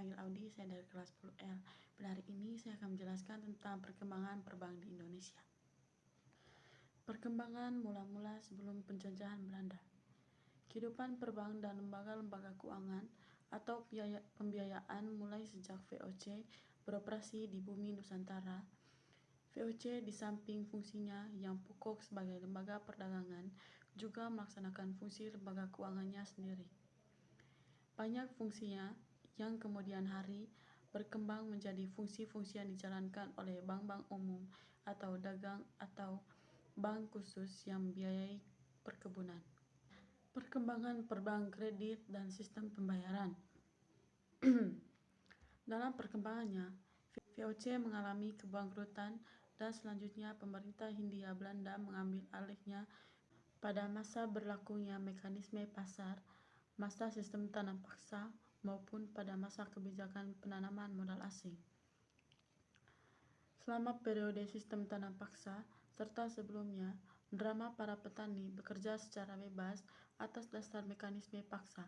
panggil Audi, saya dari kelas 10L. Pada hari ini saya akan menjelaskan tentang perkembangan perbank di Indonesia. Perkembangan mula-mula sebelum penjajahan Belanda. Kehidupan perbank dan lembaga-lembaga keuangan atau pembiayaan mulai sejak VOC beroperasi di bumi Nusantara. VOC di samping fungsinya yang pokok sebagai lembaga perdagangan juga melaksanakan fungsi lembaga keuangannya sendiri. Banyak fungsinya yang kemudian hari berkembang menjadi fungsi-fungsi yang dijalankan oleh bank-bank umum atau dagang atau bank khusus yang membiayai perkebunan. Perkembangan perbank kredit dan sistem pembayaran. Dalam perkembangannya, VOC mengalami kebangkrutan dan selanjutnya pemerintah Hindia Belanda mengambil alihnya pada masa berlakunya mekanisme pasar, masa sistem tanam paksa, maupun pada masa kebijakan penanaman modal asing. Selama periode sistem tanam paksa serta sebelumnya, drama para petani bekerja secara bebas atas dasar mekanisme paksa.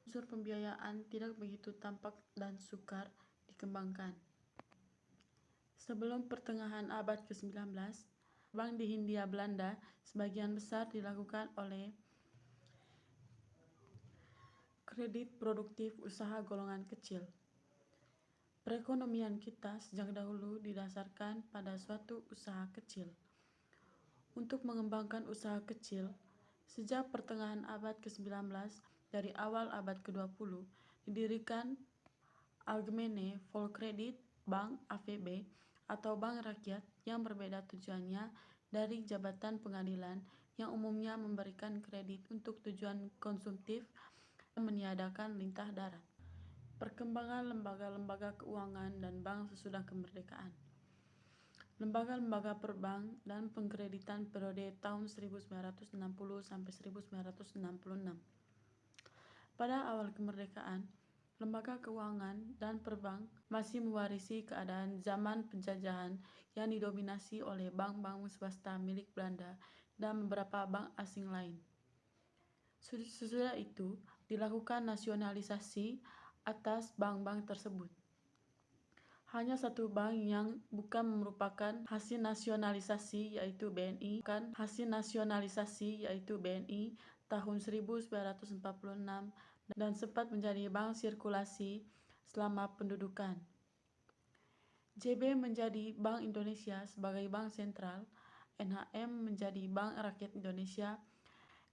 Unsur pembiayaan tidak begitu tampak dan sukar dikembangkan. Sebelum pertengahan abad ke-19, bank di Hindia Belanda sebagian besar dilakukan oleh kredit produktif usaha golongan kecil. Perekonomian kita sejak dahulu didasarkan pada suatu usaha kecil. Untuk mengembangkan usaha kecil, sejak pertengahan abad ke-19 dari awal abad ke-20 didirikan Algemene Volkskrediet Bank AVB atau bank rakyat yang berbeda tujuannya dari jabatan pengadilan yang umumnya memberikan kredit untuk tujuan konsumtif dan meniadakan lintah darat. Perkembangan lembaga-lembaga keuangan dan bank sesudah kemerdekaan. Lembaga-lembaga perbank dan pengkreditan periode tahun 1960 sampai 1966. Pada awal kemerdekaan, lembaga keuangan dan perbank masih mewarisi keadaan zaman penjajahan yang didominasi oleh bank-bank swasta milik Belanda dan beberapa bank asing lain. Sesudah itu, dilakukan nasionalisasi atas bank-bank tersebut. Hanya satu bank yang bukan merupakan hasil nasionalisasi yaitu BNI, tahun 1946 dan sempat menjadi bank sirkulasi selama pendudukan. JB menjadi Bank Indonesia sebagai bank sentral, NHM menjadi Bank Rakyat Indonesia,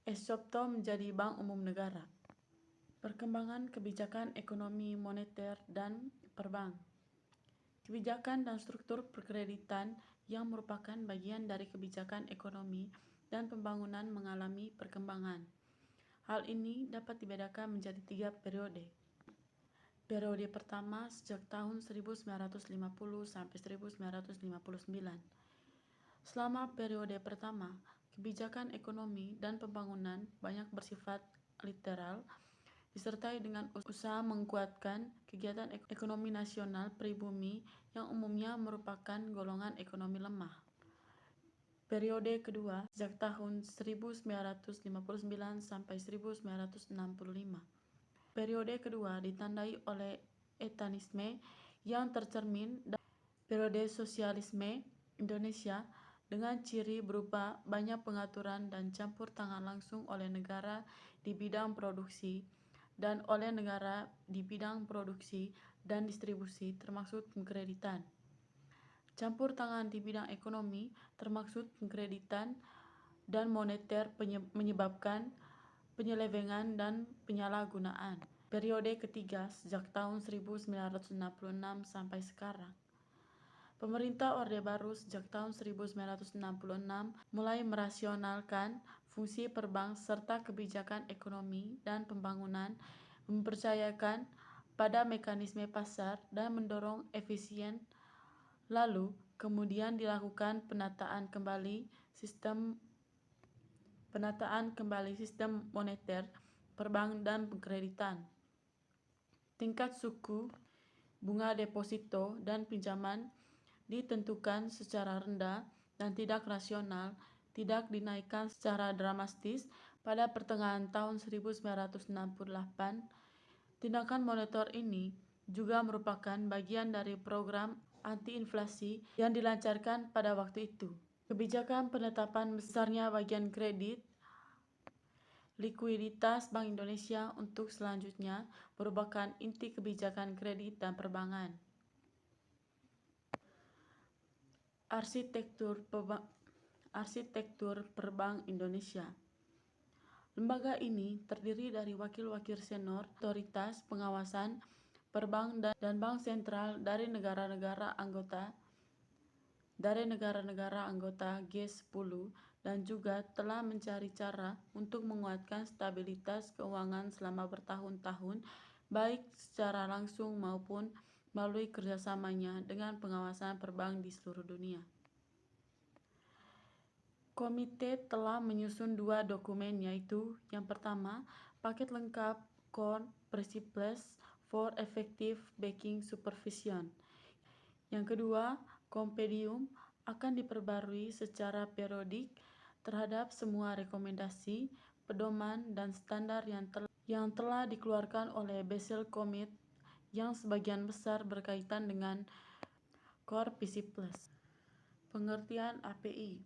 Esopto menjadi Bank Umum Negara. Perkembangan kebijakan ekonomi moneter dan perbank. Kebijakan dan struktur perkreditan yang merupakan bagian dari kebijakan ekonomi dan pembangunan mengalami perkembangan. Hal ini dapat dibedakan menjadi 3 periode. Periode pertama sejak tahun 1950 sampai 1959. Selama periode pertama, kebijakan ekonomi dan pembangunan banyak bersifat literal, disertai dengan usaha menguatkan kegiatan ekonomi nasional pribumi yang umumnya merupakan golongan ekonomi lemah. Periode kedua sejak tahun 1959 sampai 1965. Periode kedua ditandai oleh etanisme yang tercermin dalam periode sosialisme Indonesia dengan ciri berupa banyak pengaturan dan campur tangan langsung oleh negara di bidang produksi dan oleh negara di bidang produksi dan distribusi termasuk pengkreditan. Campur tangan di bidang ekonomi termaksud pengkreditan dan moneter menyebabkan penyelewengan dan penyalahgunaan. Periode ketiga sejak tahun 1966 sampai sekarang. Pemerintah Orde Baru sejak tahun 1966 mulai merasionalkan fungsi perbank serta kebijakan ekonomi dan pembangunan, mempercayakan pada mekanisme pasar dan mendorong efisien. Lalu, kemudian dilakukan penataan kembali sistem moneter, perbank dan pengkreditan. Tingkat suku bunga deposito dan pinjaman ditentukan secara rendah dan tidak rasional, tidak dinaikkan secara dramatis pada pertengahan tahun 1968. Tindakan moneter ini juga merupakan bagian dari program anti-inflasi yang dilancarkan pada waktu itu. Kebijakan penetapan besarnya bagian kredit likuiditas Bank Indonesia untuk selanjutnya merupakan inti kebijakan kredit dan perbankan. Arsitektur Perbank Indonesia. Lembaga ini terdiri dari wakil-wakil senior, otoritas pengawasan perbank dan bank sentral dari negara-negara anggota G10 dan juga telah mencari cara untuk menguatkan stabilitas keuangan selama bertahun-tahun, baik secara langsung maupun melalui kerjasamanya dengan pengawasan perbank di seluruh dunia. Komite telah menyusun 2 dokumen, yaitu yang pertama, paket lengkap Core Principles for Effective Banking Supervision. Yang kedua, kompendium akan diperbarui secara periodik terhadap semua rekomendasi, pedoman, dan standar yang telah dikeluarkan oleh Basel Committee yang sebagian besar berkaitan dengan Core Principles. Pengertian API.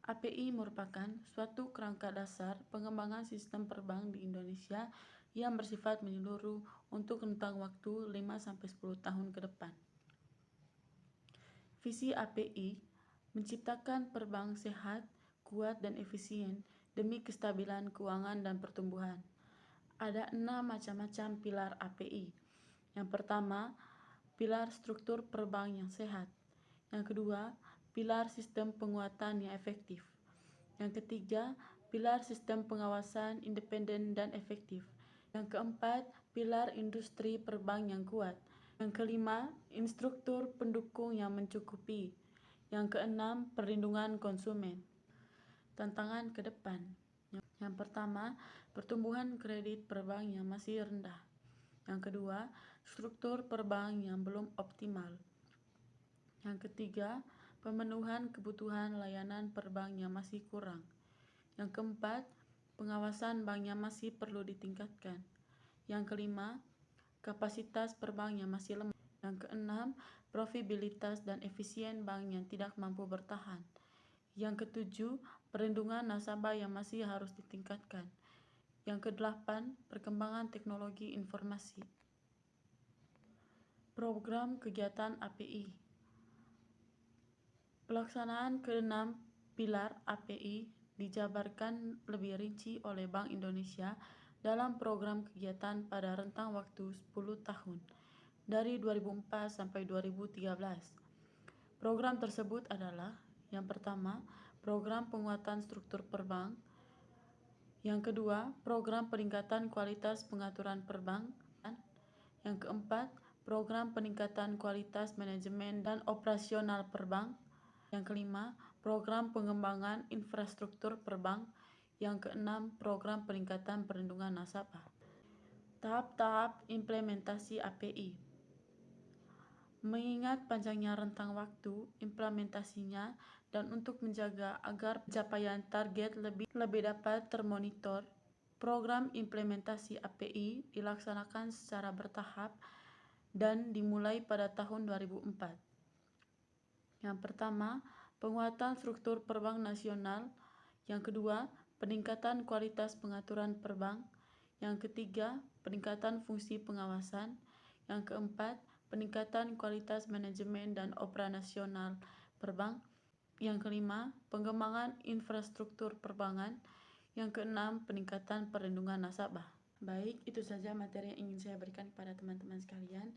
API merupakan suatu kerangka dasar pengembangan sistem perbank di Indonesia yang bersifat menyeluruh untuk rentang waktu 5-10 tahun ke depan. Visi API menciptakan perbank sehat, kuat, dan efisien demi kestabilan keuangan dan pertumbuhan. Ada 6 macam-macam pilar API. Yang pertama, pilar struktur perbank yang sehat. Yang kedua, pilar sistem penguatan yang efektif. Yang ketiga, pilar sistem pengawasan independen dan efektif. Yang keempat, pilar industri perbank yang kuat. Yang kelima, instruktur pendukung yang mencukupi. Yang keenam, perlindungan konsumen. Tantangan ke depan. Yang pertama, pertumbuhan kredit perbank yang masih rendah. Yang kedua, struktur perbank yang belum optimal. Yang ketiga, pemenuhan kebutuhan layanan perbank yang masih kurang. Yang keempat, pengawasan bank yang masih perlu ditingkatkan. Yang kelima, kapasitas perbank yang masih lemah. Yang keenam, profitabilitas dan efisien bank yang tidak mampu bertahan. Yang ketujuh, perlindungan nasabah yang masih harus ditingkatkan. Yang kedelapan, perkembangan teknologi informasi. Program kegiatan API. Pelaksanaan ke-6 pilar API dijabarkan lebih rinci oleh Bank Indonesia dalam program kegiatan pada rentang waktu 10 tahun, dari 2004 sampai 2013. Program tersebut adalah: yang pertama, program penguatan struktur perbank. Yang kedua, program peningkatan kualitas pengaturan perbank. Yang keempat, program peningkatan kualitas manajemen dan operasional perbank. Yang kelima, program pengembangan infrastruktur perbank. Yang keenam, program peningkatan perlindungan nasabah. Tahap-tahap implementasi API. Mengingat panjangnya rentang waktu implementasinya dan untuk menjaga agar pencapaian target lebih dapat termonitor, program implementasi API dilaksanakan secara bertahap dan dimulai pada tahun 2004. Yang pertama, penguatan struktur perbank nasional. Yang kedua, peningkatan kualitas pengaturan perbank. Yang ketiga, peningkatan fungsi pengawasan. Yang keempat, peningkatan kualitas manajemen dan operasional perbank. Yang kelima, pengembangan infrastruktur perbankan. Yang keenam, peningkatan perlindungan nasabah. Baik, itu saja materi yang ingin saya berikan kepada teman-teman sekalian.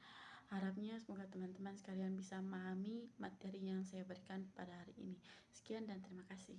Harapnya semoga teman-teman sekalian bisa memahami materi yang saya berikan pada hari ini. Sekian dan terima kasih.